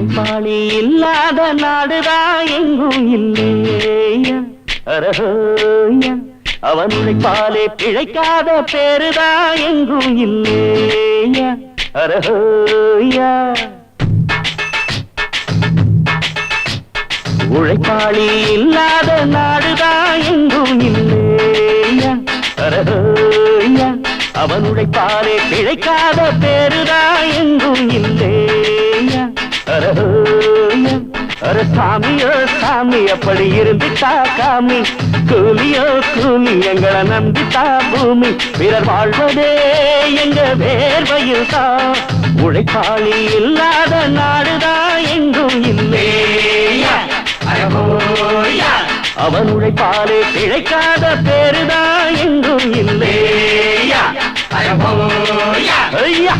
உழைப்பாளி இல்லாத நாடுதான் எங்கும் இல்லையா அரஹோயா அவன் உழைப்பாலே பிழைக்காத பேருதான் எங்கும் இல்லையா அரஹோயா உழைப்பாளி இல்லாத நாடுதான் எங்கும் இல்லையா அரஹோயா அவன் உழைப்பாலே பிழைக்காத பேருதான் எங்கும் இல்லையா அரஹோயா அர சாமியோ சாமி அப்படி இருந்துட்டா காமி கூலியோ கூலி எங்களை நம்பித்தா பூமி பிறர் வாழ்வதே எங்க வேர்வையில் தான் உழைப்பாளி இல்லாத நாடுதான் எங்கும் இல்லையா அவன் உழைப்பாலே பிழைக்காத பேருதான் எங்கும் இல்லையா ஐயா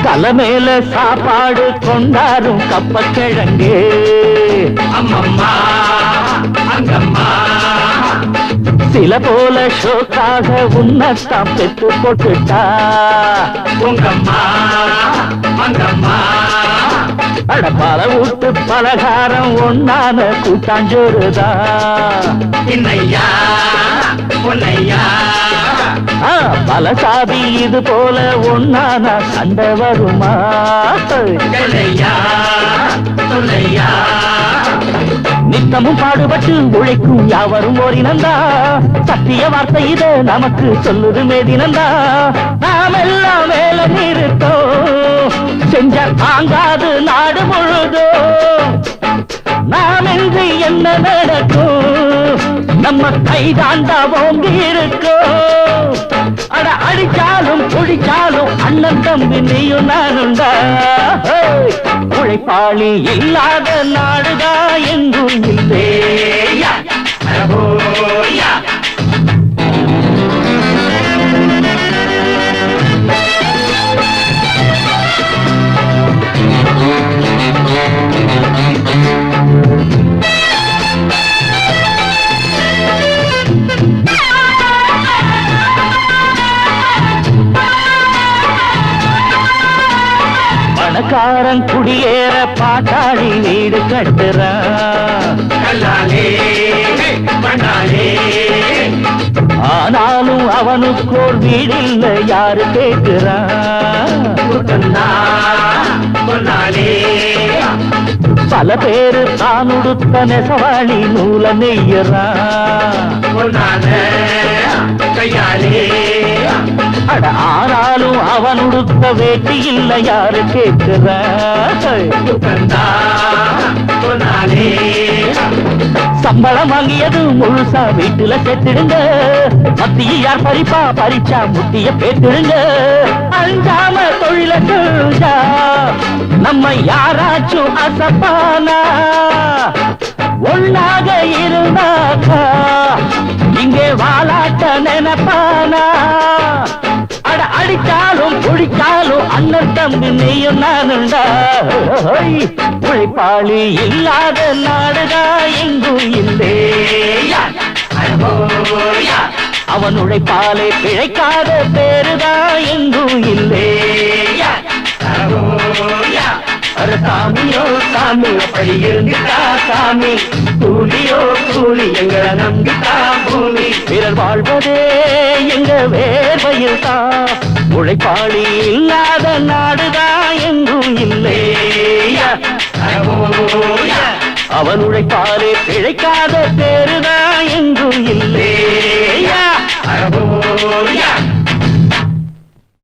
தலைமையில சாப்பாடு கொண்டாரும் கப்பக்கிழங்கு அம்மம்மா அங்கம்மா சில போல ஷோக்காக உன்னத்தான் பெற்று போட்டுட்டா உங்கம்மா அங்கம்மா அட பல ஊட்டு பலகாரம் ஒன்னான கூட்டாஞ்சோறுதா இன்னையா பொன்னையா பல சாதி இது போல ஒன்னான சண்டை வருமா நித்தமும் பாடுபட்டு உழைக்கும் யாவரும் ஓரினந்தா சத்திய வார்த்தை இத நமக்கு சொல்லுது மேதினந்தா நாம் எல்லாம் வேலை நிறுத்தோம் செஞ்ச தாங்காது நாடு முழுதோ நாம் என்று என்ன நடக்கும் நம்ம கைதாண்டா ஓங்கி இருக்கோம் அட அடிச்சாலும் குடிச்சாலும் அண்ணன் தம்பி நீயும் நானுண்டா உழைப்பாளி இல்லாத நாடுதா எங்கும் இல்லையா பணக்காரன் குடியேற பாட்டாளி வீடு கட்டுறான் ஆனாலும் அவனுக்கோர் வீடில்லை யாரு கேட்கிறான் பல பேரு தான் உடுத்த நெசவாளி நூல நெய்யறான் அட ஆனாலும் அவன் உடுத்த வேட்டி இல்லை யாரு கேட்கிறான் சம்பளம் வாங்கியது முழுசா வீட்டுல சேர்த்திடுங்க மத்திய யார் பறிப்பா பறிச்சா முட்டிய பேத்திடுங்க அஞ்சாம தொழில செஞ்சா நம்ம யாராச்சும் அசப்பானா ஒன்னாக இருந்தாக்கா இங்கே வாலாட்ட நினைப்பானா அட அடிச்சாலும் குடிச்சாலும் அண்ணன் தம்பி நீயும் நானுண்டா உழைப்பாளி இல்லாத நாடுதா எங்கும் இல்லையா அவன் உழைப்பாலே பிழைக்காத பேருதா எங்கும் இல்லையா சாமியோ சாமி அப்படி இருந்துட்டா சாமி கூலியோ கூலி எங்களை நம்பிட்டா பூமி பிறர் வாழ்வதே எங்க வேர்வையில் தான் உழைப்பாளி இல்லாத நாடுதான் எங்கும் இல்லையா அவன் உழைப்பாலே பிழைக்காத பேருதான் எங்கும் இல்லையா